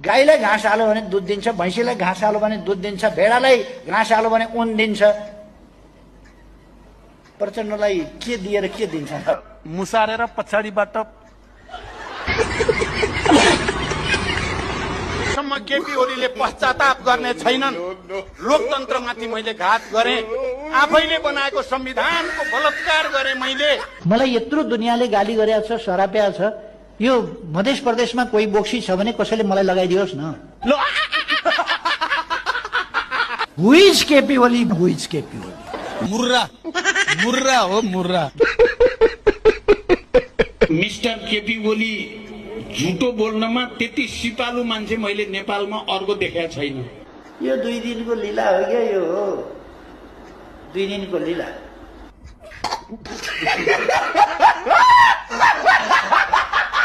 गाईलाई घाँस हाल्यो भने दुध दिन्छ, भैँसीलाई घाँस हाल्यो भने दुध दिन्छ, भेडालाई घाँस हाल्यो भने ऊन दिन्छ। प्रचण्डलाई के दिएर के दिन्छ? मुसारेर पछाडिबाट सम्म केपी ओलीले पश्चाताप गर्ने छैनन्। लोकतन्त्रमाथि मैले घात गरे, आफैले बनाएको संविधानको बलात्कार गरे मैले। मलाई यत्रो दुनियाँले गाली गरेको छ, सराप्या छ। यो मध्य प्रदेशमा कोही बोक्सी छ भने कसैले मलाई लगाइदियोस् न। Who is KP Oli? Who is KP Oli? मुर्रा मुर्रा हो, मुर्रा। मिस्टर केपी ओली झुटो बोल्नमा त्यति सिपालु मान्छे मैले नेपालमा अर्को देखेको छैन। यो 2 दिनको लीला हो क्या? यो हो 2 दिनको लीला।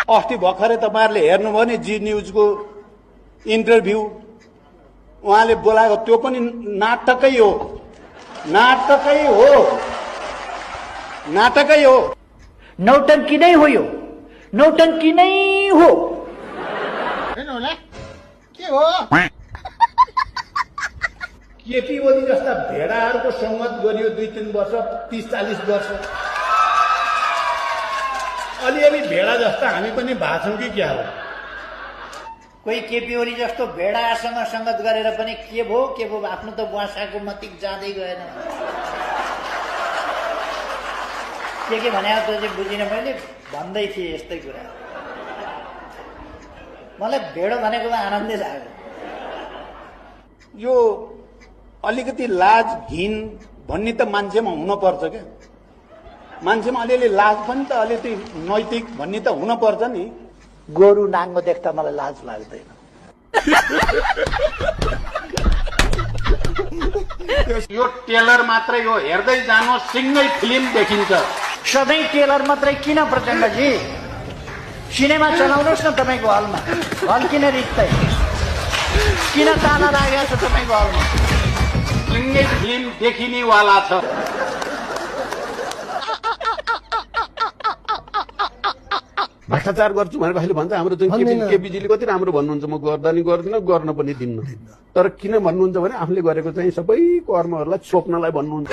अस्ति भर्खरै तपाईँहरूले हेर्नुभयो नि जी न्युजको इन्टरभ्यू, उहाँले बोलाएको त्यो पनि नाटकै हो, नाटकै हो, नाटकै हो। नौटंकी नै हो, यो नौटंकी नै हो। के हो? केपी ओली जस्ता भेडाहरूको संगत गरियो 2-3 वर्ष, 30-40 वर्ष। अलिअलि भेडा जस्ता हामी पनि भाछौँ कि क्या हो? कोही केपी ओली जस्तो भेडासँग संगत गरेर पनि के भो आफ्नो त बुवासाको मतिक जाँदै गएन। के भने त चाहिँ बुझिनँ। मैले भन्दै थिएँ यस्तै कुरा। मलाई भेडो भनेकोमा आनन्दै लाग्यो। यो अलिकति लाज घिन भन्ने त मान्छेमा हुनपर्छ क्या। मान्छेमा अलिअलि लाज पनि त अलिकति नैतिक भन्ने त हुनपर्छ नि। गोरु नाङ्गो देख्दा मलाई लाज लाग्दैन। यो टेलर मात्रै हो, हेर्दै जानु सिङ्गै फिल्म देखिन्छ। सधैँ टेलर मात्रै किन प्रचण्डजी? सिनेमा चलाउनुहोस् न तपाईँको हलमा। हल किन रित्तै? किन ताला लागेको छ तपाईँको हलमा? सिङ्गै फिल्म देखिनेवाला छ। भ्रष्टाचार गर्छु भनेर कहिले भन्छ हाम्रो चाहिँ केपीजीले कति राम्रो भन्नुहुन्छ, म गर्दा नि गर्दिनँ, गर्न पनि दिन्न। तर किन भन्नुहुन्छ भने आफूले गरेको चाहिँ सबै कर्महरूलाई छोप्नलाई भन्नुहुन्छ।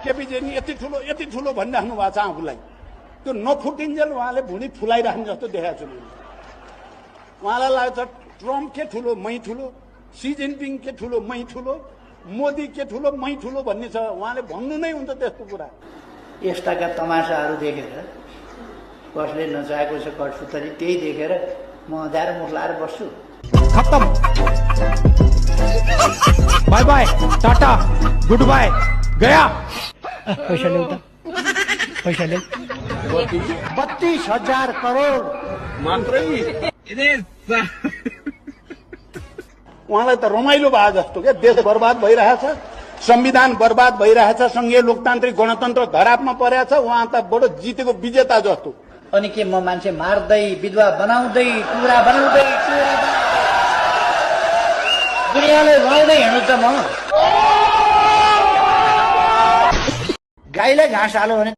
केपीजी नि यति ठुलो भनिराख्नु भएको छ आफूलाई, त्यो नफुटिन्जेल उहाँले भुँडी फुलाइराख्नु जस्तो देखाएको छु मैले। उहाँलाई लाग्छ ट्रम्प के ठुलो मै ठुलो, सी जिनपिङ के ठुलो मै ठुलो, मोदी के ठुलो मै ठुलो भन्ने छ। उहाँले भन्नु नै हुन्छ त्यस्तो कुरा। यस्ताका तमासाहरू देखेर कसले नचाहेको छ कठपुतली, त्यही देखेर म अँध्यारो मुख लाएर बस्छु। खत्म, bye bye, tata, goodbye, गया। पैसा ल्याउ त, पैसा ल्याउ। 32,000 करोड मात्रै। उहाँलाई त रमाइलो भए जस्तो क्या। देश बर्बाद भइरहेछ, संविधान बर्बाद भइरहेछ, संघीय लोकतान्त्रिक गणतन्त्र धरापमा परेको छ। उहाँ त बडो जितेको विजेता जस्तो। अनि के म मान्छे मार्दै, विधवा बनाउँदै, टुरा बनाउँदै, दुनियाँलाई रुवाउँदै हिँड्नु त म? गाईलाई घाँस हाल्यो भने